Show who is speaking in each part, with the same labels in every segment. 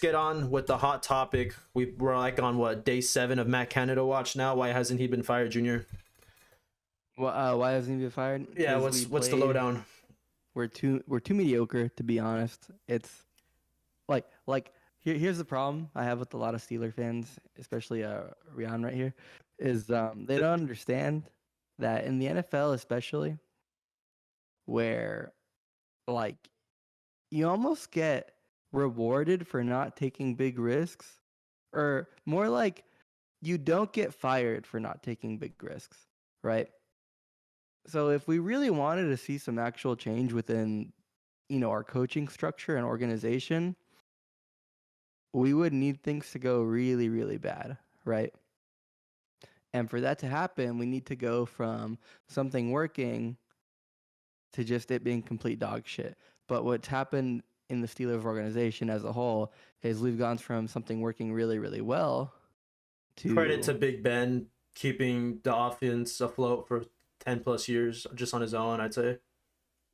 Speaker 1: get on with the hot topic. We're like on what, day 7 of Matt Canada watch now. Why hasn't he been fired, Junior?
Speaker 2: Well, why hasn't he been fired?
Speaker 1: Yeah,
Speaker 2: Because we
Speaker 1: what's the
Speaker 2: played.
Speaker 1: lowdown?
Speaker 2: We're too mediocre, to be honest. It's here's the problem I have with a lot of Steeler fans, especially Rian right here, is they don't understand that in the NFL especially, where like you almost get rewarded for not taking big risks, or more like you don't get fired for not taking big risks, right? So if we really wanted to see some actual change within, our coaching structure and organization, we would need things to go really, really bad, right? And for that to happen, we need to go from something working to just it being complete dog shit. But what's happened in the Steelers organization as a whole is we've gone from something working really, really well
Speaker 1: Credit to
Speaker 2: to,
Speaker 1: Big Ben keeping the offense afloat for 10 plus years just on his own, I'd say.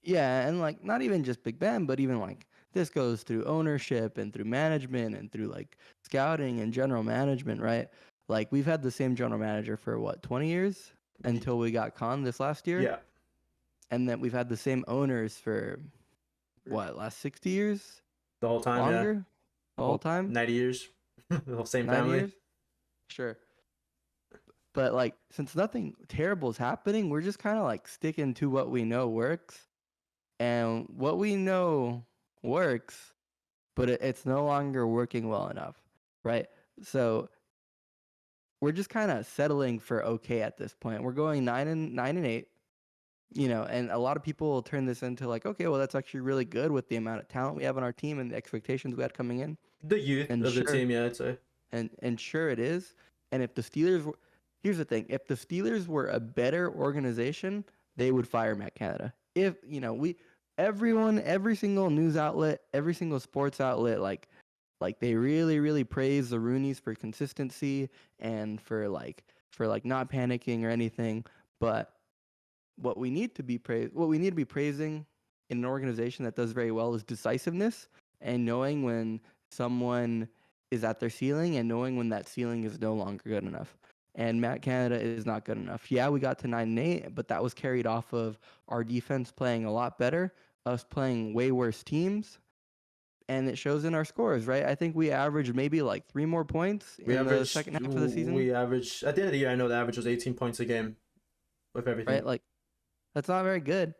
Speaker 2: yeah, and like not even just Big Ben, but even like this goes through ownership and through management and through like scouting and general management, right? Like we've had the same general manager for what, 20 years until we got Khan this last year.
Speaker 1: Yeah,
Speaker 2: And then we've had the same owners for what, last 60 years?
Speaker 1: the whole time, yeah.
Speaker 2: Longer? The
Speaker 1: The
Speaker 2: whole
Speaker 1: whole
Speaker 2: time?
Speaker 1: 90 years. The whole same
Speaker 2: 90
Speaker 1: family.
Speaker 2: years? Sure. But like since nothing terrible is happening, we're just kind of like sticking to what we know works. And what we know works, but it's no longer working well enough, right? So we're just kind of settling for okay at this point. We're going 9-8, and a lot of people will turn this into like, okay, well that's actually really good with the amount of talent we have on our team and the expectations we had coming in.
Speaker 1: The youth
Speaker 2: And
Speaker 1: of the
Speaker 2: sure,
Speaker 1: team, yeah, I'd say.
Speaker 2: and sure it is. And if the Steelers were, here's the thing, if the Steelers were a better organization, they would fire Matt Canada. If, everyone, every single news outlet, every single sports outlet, like they really, really praise the Rooneys for consistency and for not panicking or anything. But what we need to be praising in an organization that does very well is decisiveness and knowing when someone is at their ceiling and knowing when that ceiling is no longer good enough. And Matt Canada is not good enough. Yeah, we got to 9-8, but that was carried off of our defense playing a lot better, us playing way worse teams, and it shows in our scores, right? I think we averaged maybe like 3 more points in the second half of the season,
Speaker 1: We averaged, at the end of the year, I know the average was 18 points a game with everything.
Speaker 2: right? Like that's not very good.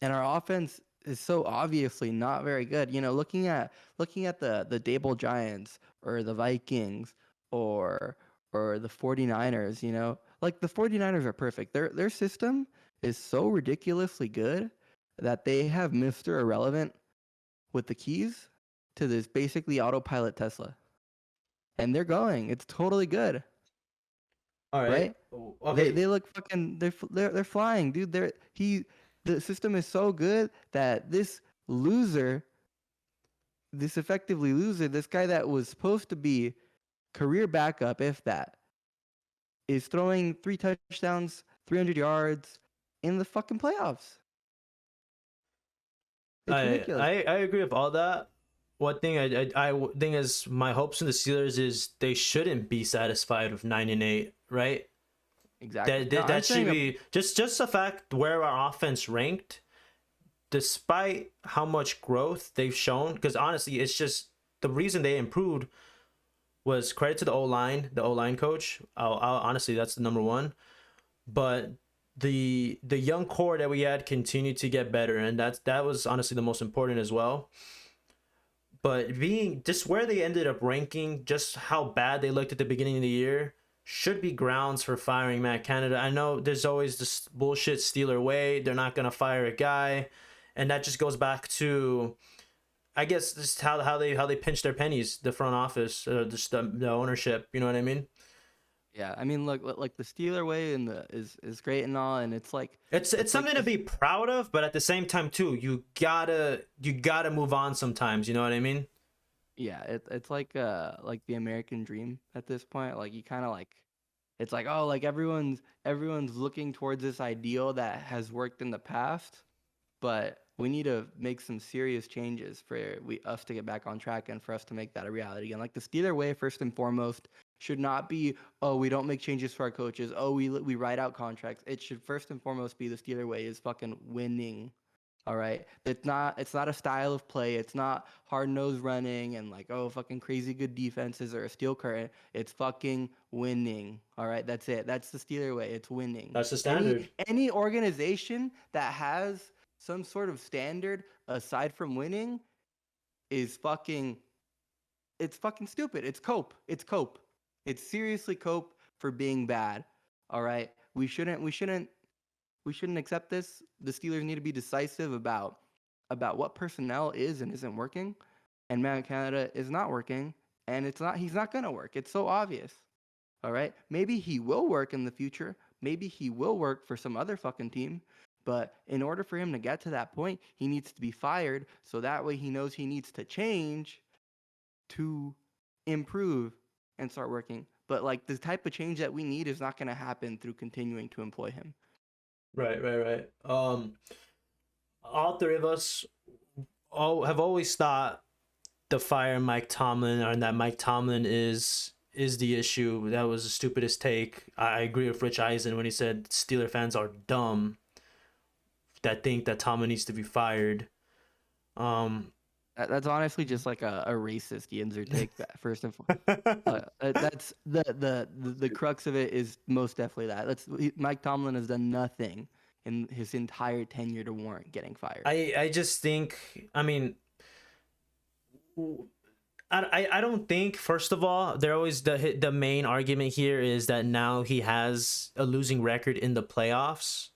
Speaker 2: And our offense is so obviously not very good. Looking at the Dable Giants or the Vikings or the 49ers, like the 49ers are perfect. Their system is so ridiculously good that they have Mr. Irrelevant with the keys to this basically autopilot Tesla. And they're going. It's totally good,
Speaker 1: All right.
Speaker 2: right? They
Speaker 1: Okay.
Speaker 2: they look fucking they're flying, dude. The system is so good that loser, this effectively loser, this guy that was supposed to be career backup, if that, is throwing 3 touchdowns, 300 yards in the fucking playoffs. It's ridiculous.
Speaker 1: I agree with all that. One thing I think is my hopes in the Steelers is they shouldn't be satisfied with 9-8, right?
Speaker 2: Exactly. No, I'm
Speaker 1: That should
Speaker 2: saying
Speaker 1: be just the fact where our offense ranked, despite how much growth they've shown. Because honestly, it's just the reason they improved was credit to the O line coach. Honestly, that's the number one. But the young core that we had continued to get better, and that was honestly the most important as well. But being just where they ended up ranking, just how bad they looked at the beginning of the year, should be grounds for firing Matt Canada. I know there's always this bullshit Steeler way. They're not gonna fire a guy, and that just goes back to, I guess, just how they pinch their pennies, the front office, just the ownership. You know what I mean?
Speaker 2: Yeah, I mean, look, like the Steeler way and the is great and all, and
Speaker 1: It's
Speaker 2: it's like
Speaker 1: something to
Speaker 2: this.
Speaker 1: be proud of, but at the same time too, you gotta move on sometimes. You know what I mean?
Speaker 2: Yeah, it's like the American dream at this point. Like you kind of like, it's like, oh, like everyone's looking towards this ideal that has worked in the past, but we need to make some serious changes for us to get back on track and for us to make that a reality again. Like the Steeler way, first and foremost, should not be, oh, we don't make changes for our coaches. Oh, we write out contracts. It should first and foremost be the Steeler way is fucking winning. All right. It's not a style of play. It's not hard-nosed running and like, oh, fucking crazy good defenses or a steel curtain. It's fucking winning. All right. That's it. That's the Steeler way. It's winning.
Speaker 1: That's the standard.
Speaker 2: Any organization that has some sort of standard aside from winning is fucking stupid. It's cope. It's seriously cope for being bad. All right. We shouldn't accept this. The Steelers need to be decisive about what personnel is and isn't working. And Matt Canada is not working. And he's not gonna work. It's so obvious. All right. Maybe he will work in the future. Maybe he will work for some other fucking team. But in order for him to get to that point, he needs to be fired. So that way he knows he needs to change to improve and start working. But like the type of change that we need is not going to happen through continuing to employ him.
Speaker 1: Right. All three of us have always thought the fire Mike Tomlin, or that Mike Tomlin is the issue. That was the stupidest take. I agree with Rich Eisen when he said Steeler fans are dumb that think that Tomlin needs to be fired.
Speaker 2: That's honestly just like a racist Yinzer take. First and foremost, that's the crux of it is most definitely that. Mike Tomlin has done nothing in his entire tenure to warrant getting fired.
Speaker 1: I just think, I mean, I don't think, first of all, they're always the main argument here is that now he has a losing record in the playoffs,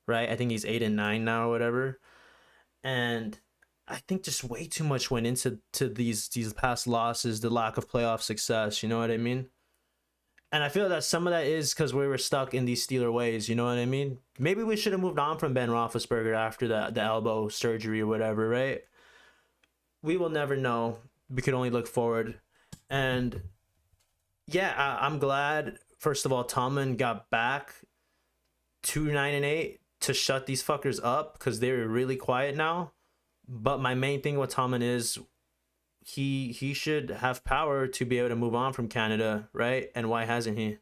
Speaker 1: right? I think he's 8-9 now or whatever, and I think just way too much went into these past losses, the lack of playoff success. You know what I mean? And I feel that some of that is because we were stuck in these Steeler ways. You know what I mean? Maybe we should have moved on from Ben Roethlisberger after the elbow surgery or whatever, right? We will never know. We could only look forward. And yeah, I'm glad, first of all, Tomlin got back to 9-8 to shut these fuckers up because they're really quiet now. But my main thing with Tomlin is he should have power to be able to move on from Canada, right? And why hasn't he?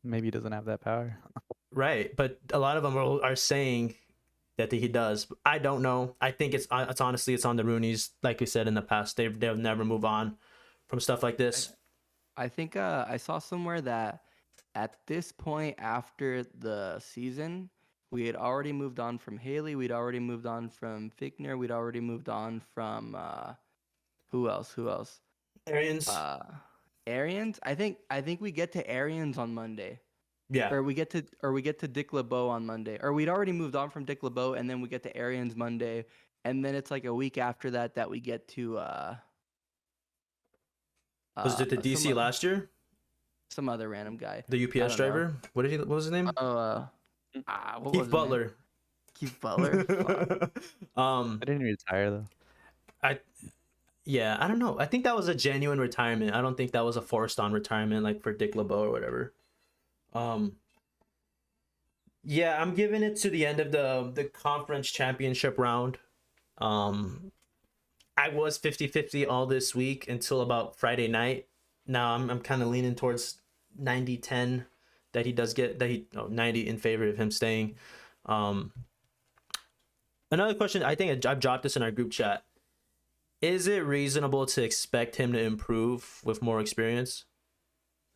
Speaker 3: Maybe he doesn't have that power.
Speaker 1: Right, but a lot of them are saying that he does. I don't know. I think it's honestly it's on the Rooneys, like we said in the past. They'll never move on from stuff like this.
Speaker 2: I think I saw somewhere that at this point after the season, we had already moved on from Haley. We'd already moved on from Fickner. We'd already moved on from who else?
Speaker 1: Arians.
Speaker 2: Arians. I think we get to Arians on Monday.
Speaker 1: Yeah.
Speaker 2: Or we get to Dick LeBeau on Monday. Or we'd already moved on from Dick LeBeau, and then we get to Arians Monday, and then it's like a week after that we get to.
Speaker 1: Was it the DC last year?
Speaker 2: Some other random guy.
Speaker 1: The UPS driver. What was his name? Keith Butler.
Speaker 2: Keith Butler.
Speaker 3: I didn't retire though.
Speaker 1: I don't know. I think that was a genuine retirement. I don't think that was a forced on retirement like for Dick LeBeau or whatever. Yeah, I'm giving it to the end of the conference championship round. I was 50-50 all this week until about Friday night. Now I'm kind of leaning towards 90-10 that he does get 90 in favor of him staying. Another question, I think I've dropped this in our group chat. Is it reasonable to expect him to improve with more experience?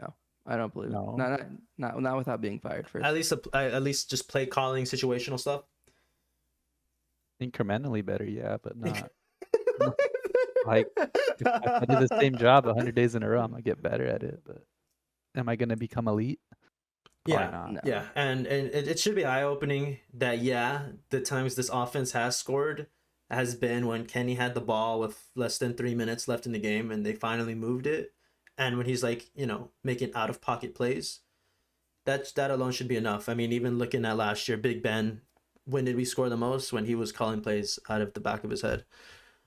Speaker 2: No, I don't believe
Speaker 3: No.
Speaker 2: it. Not without being fired first.
Speaker 1: At least just play calling, situational stuff.
Speaker 3: Incrementally better, yeah, but not. Like, if I do the same job 100 days in a row, I'm gonna get better at it. But am I gonna become elite? Probably not.
Speaker 2: No.
Speaker 1: Yeah, and it should be eye-opening that the times this offense has scored has been when Kenny had the ball with less than 3 minutes left in the game and they finally moved it, and when he's like making out-of-pocket plays. That alone should be enough. I mean, even looking at last year, Big Ben, when did we score the most? When he was calling plays out of the back of his head.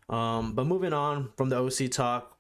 Speaker 1: But moving on from the OC talk,